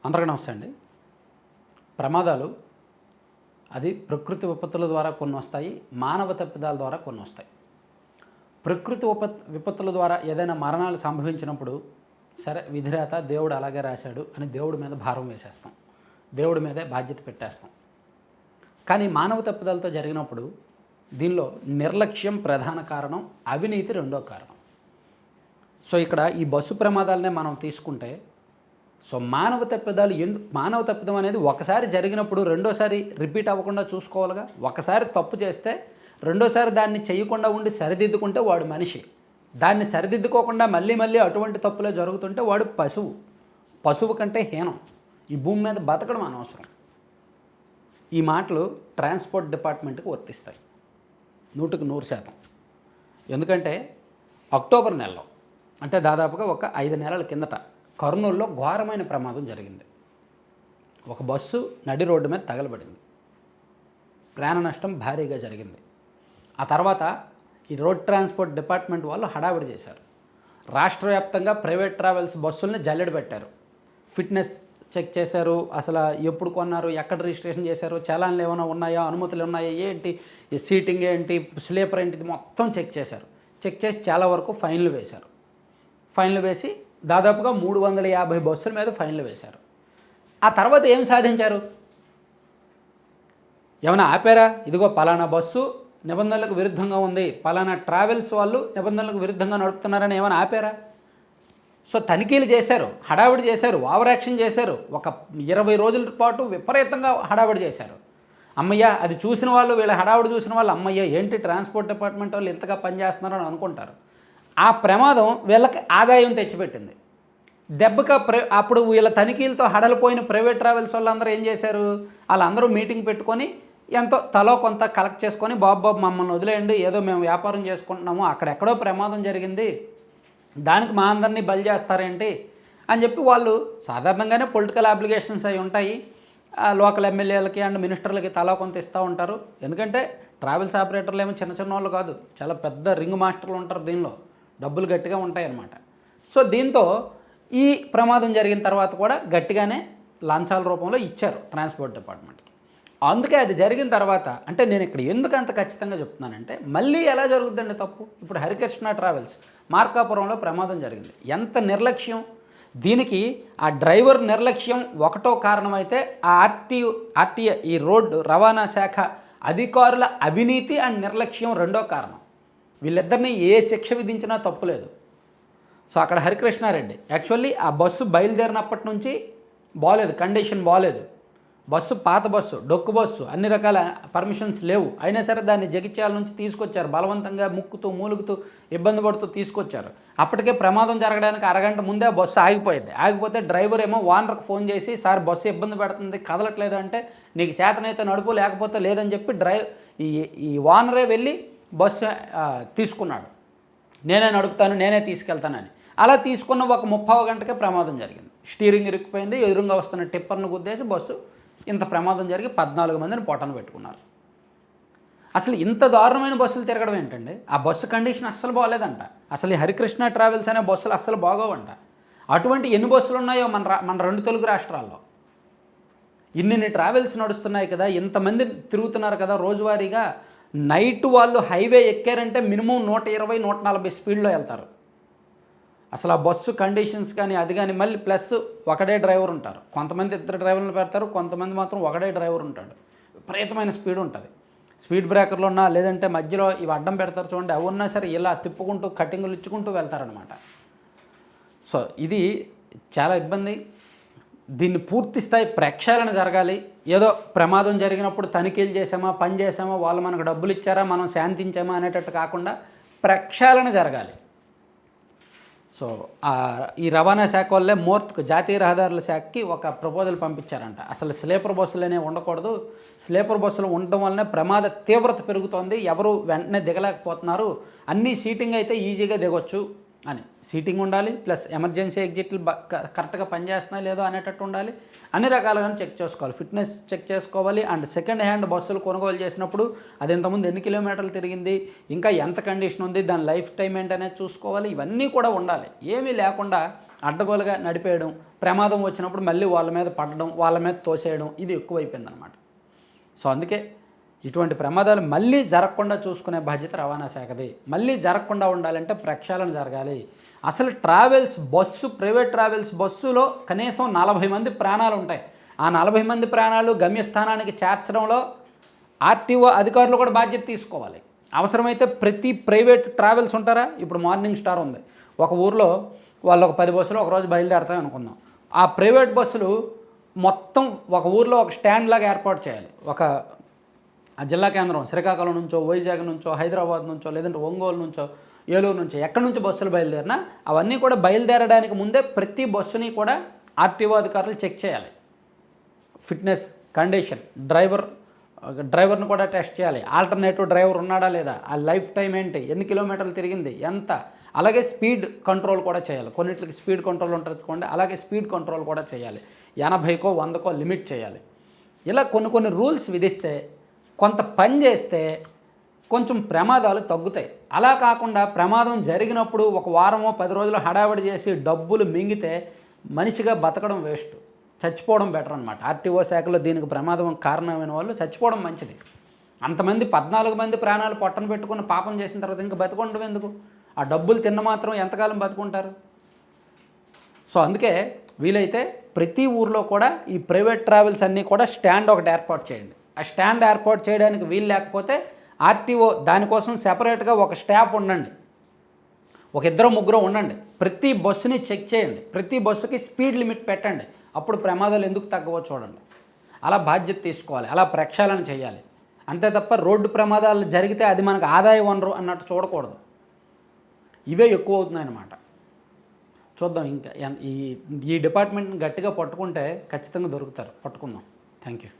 అందరికీ నమస్తే అండి. ప్రమాదాలు అది ప్రకృతి విపత్తుల ద్వారా కొన్ని వస్తాయి, మానవ తప్పిదాల ద్వారా కొన్ని వస్తాయి. ప్రకృతి విపత్తుల ద్వారా ఏదైనా మరణాలు సంభవించినప్పుడు సరే విధిరాత దేవుడు అలాగే రాశాడు అని దేవుడి మీద భారం వేసేస్తాం, దేవుడి మీదే బాధ్యత పెట్టేస్తాం. కానీ మానవ తప్పిదాలతో జరిగినప్పుడు దీనిలో నిర్లక్ష్యం ప్రధాన కారణం, అవినీతి రెండో కారణం. సో ఇక్కడ ఈ బస్సు ప్రమాదాలనే మనం తీసుకుంటే మానవ తప్పిదం అనేది ఒకసారి జరిగినప్పుడు రెండోసారి రిపీట్ అవ్వకుండా చూసుకోవాలిగా. ఒకసారి తప్పు చేస్తే రెండోసారి దాన్ని చేయకుండా ఉండి సరిదిద్దుకుంటే వాడు మనిషి. దాన్ని సరిదిద్దుకోకుండా మళ్ళీ మళ్ళీ అటువంటి తప్పులే జరుగుతుంటే వాడు పశువు కంటే హీనం. ఈ భూమి మీద బతకడం అనవసరం. ఈ మాటలు ట్రాన్స్పోర్ట్ డిపార్ట్మెంట్కి వర్తిస్తాయి 100%. ఎందుకంటే అక్టోబర్ నెలలో అంటే దాదాపుగా ఒక 5 నెలల కిందట కర్నూలులో ఘోరమైన ప్రమాదం జరిగింది. ఒక బస్సు నడి రోడ్డు మీద తగలబడింది. ప్రాణ నష్టం భారీగా జరిగింది. ఆ తర్వాత ఈ రోడ్ ట్రాన్స్పోర్ట్ డిపార్ట్మెంట్ వాళ్ళు హడావిడి చేశారు. రాష్ట్ర వ్యాప్తంగా ప్రైవేట్ ట్రావెల్స్ బస్సుల్ని జల్లెడ పెట్టారు. ఫిట్నెస్ చెక్ చేశారు. అసలు ఎప్పుడు కొన్నారు, ఎక్కడ రిజిస్ట్రేషన్ చేశారు, చలాన్లు ఏమైనా ఉన్నాయా, అనుమతులు ఉన్నాయా, ఏంటి, ఈ సీటింగ్ ఏంటి, స్లీపర్ ఏంటి, ఇది మొత్తం చెక్ చేశారు. చెక్ చేసి చాలా వరకు ఫైన్లు వేశారు. ఫైన్లు వేసి దాదాపుగా 350 బస్సుల మీద ఫైన్లు వేశారు. ఆ తర్వాత ఏం సాధించారు? ఏమైనా ఆపారా? ఇదిగో పలానా బస్సు నిబంధనలకు విరుద్ధంగా ఉంది, పలానా ట్రావెల్స్ వాళ్ళు నిబంధనలకు విరుద్ధంగా నడుపుతున్నారని ఏమైనా ఆపారా? సో తనిఖీలు చేశారు, హడావిడి చేశారు, ఓవర్ యాక్షన్ చేశారు. ఒక 20 రోజుల పాటు విపరీతంగా హడావిడి చేశారు. అమ్మయ్య, అది చూసిన వాళ్ళు, వీళ్ళ హడావిడి చూసిన వాళ్ళు, అమ్మయ్య ఏంటి ట్రాన్స్పోర్ట్ డిపార్ట్మెంట్ వాళ్ళు ఇంతగా పనిచేస్తున్నారని అనుకుంటారు. ఆ ప్రమాదం వీళ్ళకి ఆదాయం తెచ్చిపెట్టింది. దెబ్బగా అప్పుడు వీళ్ళ తనిఖీలతో హడలిపోయిన ప్రైవేట్ ట్రావెల్స్ వాళ్ళందరూ ఏం చేశారు? వాళ్ళందరూ మీటింగ్ పెట్టుకొని ఎంతో తలో కొంత కలెక్ట్ చేసుకొని, బాబు మమ్మల్ని వదిలేయండి, ఏదో మేము వ్యాపారం చేసుకుంటున్నాము, అక్కడెక్కడో ప్రమాదం జరిగింది, దానికి మా అందరినీ బలి చేస్తారేంటి అని చెప్పి వాళ్ళు సాధారణంగానే పొలిటికల్ అప్లికేషన్స్ అవి ఉంటాయి. లోకల్ ఎమ్మెల్యేలకి అండ్ మినిస్టర్లకి తలా కొంత ఇస్తూ ఉంటారు. ఎందుకంటే ట్రావెల్స్ ఆపరేటర్లు ఏమో చిన్న వాళ్ళు కాదు, చాలా పెద్ద రింగ్ మాస్టర్లు ఉంటారు. దీనిలో డబ్బులు గట్టిగా ఉంటాయి అన్నమాట. సో దీంతో ఈ ప్రమాదం జరిగిన తర్వాత కూడా గట్టిగానే లంచాల రూపంలో ఇచ్చారు ట్రాన్స్పోర్ట్ డిపార్ట్మెంట్కి. అందుకే అది జరిగిన తర్వాత, అంటే నేను ఇక్కడ ఎందుకు అంత ఖచ్చితంగా చెప్తున్నానంటే, మళ్ళీ ఎలా జరుగుతుందండి తప్పు? ఇప్పుడు హరికృష్ణ ట్రావెల్స్ మార్కాపురంలో ప్రమాదం జరిగింది. ఎంత నిర్లక్ష్యం! దీనికి ఆ డ్రైవర్ నిర్లక్ష్యం ఒకటో కారణమైతే, ఆ ఆర్టీఏ ఈ రోడ్డు రవాణా శాఖ అధికారుల అవినీతి అండ్ నిర్లక్ష్యం రెండో కారణం. వీళ్ళిద్దరినీ ఏ శిక్ష విధించినా తప్పులేదు. సో అక్కడ హరికృష్ణారెడ్డి యాక్చువల్లీ ఆ బస్సు బయలుదేరినప్పటి నుంచి బాగలేదు, కండిషన్ బాగలేదు. బస్సు పాత బస్సు, డొక్కు బస్సు, అన్ని రకాల పర్మిషన్స్ లేవు. అయినా సరే దాన్ని జగిత్యాల నుంచి తీసుకొచ్చారు. బలవంతంగా ముక్కుతూ మూలుగుతూ ఇబ్బంది పడుతూ తీసుకొచ్చారు. అప్పటికే ప్రమాదం జరగడానికి అరగంట ముందే బస్సు ఆగిపోయింది. ఆగిపోతే డ్రైవర్ ఏమో ఓనర్కి ఫోన్ చేసి, సార్ బస్సు ఇబ్బంది పెడుతుంది, కదలట్లేదు అంటే, నీకు చేతనైతే నడుపు, లేకపోతే లేదని చెప్పి ఈ ఓనరే వెళ్ళి బస్సు తీసుకున్నాడు. నేనే నడుపుతాను, నేనే తీసుకెళ్తానని. అలా తీసుకున్న ఒక 30 గంటకే ప్రమాదం జరిగింది. స్టీరింగ్ ఇరుక్కుపోయింది, ఎదురుగా వస్తున్న టిప్పర్ను గుద్దేసి బస్సు ఇంత ప్రమాదం జరిగి 14 మందిని పొట్టన పెట్టుకున్నారు. అసలు ఇంత దారుణమైన బస్సులు తిరగడం ఏంటండి? ఆ బస్సు కండిషన్ అస్సలు బాగోలేదంట. అసలు ఈ హరికృష్ణ ట్రావెల్స్ అనే బస్సులు అస్సలు బాగోవంట. అటువంటి ఎన్ని బస్సులు ఉన్నాయో మన 2 తెలుగు రాష్ట్రాల్లో. ఇన్ని ట్రావెల్స్ నడుస్తున్నాయి కదా, ఇంతమంది తిరుగుతున్నారు కదా రోజువారీగా. నైట్ వాళ్ళు హైవే ఎక్కారంటే మినిమం 120-140 స్పీడ్లో వెళ్తారు. అసలు ఆ బస్సు కండిషన్స్ కానీ అది కానీ, మళ్ళీ ప్లస్ ఒకడే డ్రైవర్ ఉంటారు. కొంతమంది 2 డ్రైవర్లు పెడతారు, కొంతమంది మాత్రం ఒకడే డ్రైవర్ ఉంటాడు. విపరీతమైన స్పీడ్ ఉంటుంది. స్పీడ్ బ్రేకర్లు ఉన్నా, లేదంటే మధ్యలో ఇవి అడ్డం పెడతారు చూడండి, అవి ఉన్నా సరే ఇలా తిప్పుకుంటూ కటింగులు ఇచ్చుకుంటూ వెళ్తారనమాట. సో ఇది చాలా ఇబ్బంది. దీన్ని పూర్తి స్థాయి ప్రక్షాళన జరగాలి. ఏదో ప్రమాదం జరిగినప్పుడు తనిఖీలు చేసామా, పని చేసామా, వాళ్ళు మనకు డబ్బులు ఇచ్చారా, మనం శాంతించామా అనేటట్టు కాకుండా ప్రక్షాళన జరగాలి. సో ఈ రవాణా శాఖ వల్లే జాతీయ రహదారుల శాఖకి ఒక ప్రపోజల్ పంపించారంట. అసలు స్లీపర్ బస్సులు అనేవి ఉండకూడదు, స్లీపర్ బస్సులు ఉండటం వల్లనే ప్రమాద తీవ్రత పెరుగుతోంది, ఎవరు వెంటనే దిగలేకపోతున్నారు, అన్ని సీటింగ్ అయితే ఈజీగా దిగొచ్చు అని సీటింగ్ ఉండాలి, ప్లస్ ఎమర్జెన్సీ ఎగ్జిట్లు కరెక్ట్గా పనిచేస్తున్నాయి లేదో అనేటట్టు ఉండాలి. అన్ని రకాలుగా చెక్ చేసుకోవాలి, ఫిట్నెస్ చెక్ చేసుకోవాలి. అండ్ సెకండ్ హ్యాండ్ బస్సులు కొనుగోలు చేసినప్పుడు అది ఇంతకుముందు ఎన్ని కిలోమీటర్లు తిరిగింది, ఇంకా ఎంత కండిషన్ ఉంది, దాని లైఫ్ టైం ఏంటనేది చూసుకోవాలి. ఇవన్నీ కూడా ఉండాలి. ఏమీ లేకుండా అడ్డగోలుగా నడిపేయడం, ప్రమాదం వచ్చినప్పుడు మళ్ళీ వాళ్ళ మీద పడడం, వాళ్ళ మీద తోసేయడం, ఇది ఎక్కువైపోయింది అనమాట. సో అందుకే ఇటువంటి ప్రమాదాలు మళ్ళీ జరగకుండా చూసుకునే బాధ్యత రవాణా శాఖది. మళ్ళీ జరగకుండా ఉండాలంటే ప్రక్షాళన జరగాలి. అసలు ట్రావెల్స్ బస్సు, ప్రైవేట్ ట్రావెల్స్ బస్సులో కనీసం 40 మంది ప్రాణాలు ఉంటాయి. ఆ 40 మంది ప్రాణాలు గమ్యస్థానానికి చేర్చడంలో ఆర్టీఓ అధికారులు కూడా బాధ్యత తీసుకోవాలి. అవసరమైతే ప్రతి ప్రైవేట్ ట్రావెల్స్ ఉంటారా, ఇప్పుడు మార్నింగ్ స్టార్ ఉంది, ఒక ఊర్లో వాళ్ళు ఒక 10 బస్సులు ఒకరోజు బయలుదేరుతాయి అనుకుందాం. ఆ ప్రైవేట్ బస్సులు మొత్తం ఒక ఊర్లో ఒక స్టాండ్ లాగా ఏర్పాటు చేయాలి. ఒక జిల్లా కేంద్రం శ్రీకాకుళం నుంచో, వైజాగ్ నుంచో, హైదరాబాద్ నుంచో, లేదంటే ఒంగోలు నుంచో, ఏలూరు నుంచో, ఎక్కడి నుంచి బస్సులు బయలుదేరినా అవన్నీ కూడా బయలుదేరడానికి ముందే ప్రతి బస్సుని కూడా ఆర్టీఓ అధికారులు చెక్ చేయాలి. ఫిట్నెస్ కండిషన్, డ్రైవర్ను కూడా టెస్ట్ చేయాలి. ఆల్టర్నేటివ్ డ్రైవర్ ఉన్నాడా లేదా, ఆ లైఫ్ టైం ఏంటి, ఎన్ని కిలోమీటర్లు తిరిగింది, ఎంత. అలాగే స్పీడ్ కంట్రోల్ కూడా చేయాలి. కొన్నిటికి స్పీడ్ కంట్రోల్ ఉంటుంది, అలాగే స్పీడ్ కంట్రోల్ కూడా చేయాలి. 80కో 100కో లిమిట్ చేయాలి. ఇలా కొన్ని రూల్స్ విధిస్తే, కొంత పని చేస్తే కొంచెం ప్రమాదాలు తగ్గుతాయి. అలా కాకుండా ప్రమాదం జరిగినప్పుడు ఒక వారమో 10 రోజులు హడావిడి చేసి డబ్బులు మింగితే మనిషిగా బతకడం వేస్ట్, చచ్చిపోవడం బెటర్ అనమాట. ఆర్టీఓ శాఖలో దీనికి ప్రమాదం కారణమైన వాళ్ళు చచ్చిపోవడం మంచిది. అంతమంది 14 మంది ప్రాణాలు పొట్టన పెట్టుకుని పాపం చేసిన తర్వాత ఇంకా బతకుండడం ఎందుకు? ఆ డబ్బులు తిన్న మాత్రం ఎంతకాలం బతుకుంటారు? సో అందుకే వీలైతే ప్రతి ఊర్లో కూడా ఈ ప్రైవేట్ ట్రావెల్స్ అన్నీ కూడా స్టాండ్ ఒకటి ఏర్పాటు చేయండి. ఆ స్టాండ్ ఏర్పాటు చేయడానికి వీలు లేకపోతే ఆర్టీఓ దానికోసం సెపరేట్గా ఒక స్టాఫ్ ఉండండి, ఒక 2-3 ఉండండి. ప్రతి బస్సుని చెక్ చేయండి, ప్రతి బస్సుకి స్పీడ్ లిమిట్ పెట్టండి. అప్పుడు ప్రమాదాలు ఎందుకు తగ్గవో చూడండి. అలా బాధ్యత తీసుకోవాలి, అలా ప్రక్షాళన చేయాలి. అంతే తప్ప రోడ్డు ప్రమాదాలు జరిగితే అది మనకు ఆదాయ వనరు అన్నట్టు చూడకూడదు. ఇవే ఎక్కువ అవుతున్నాయన్నమాట. చూద్దాం ఇంకా ఈ డిపార్ట్మెంట్ని గట్టిగా పట్టుకుంటే ఖచ్చితంగా దొరుకుతారు. పట్టుకుందాం. Thank you.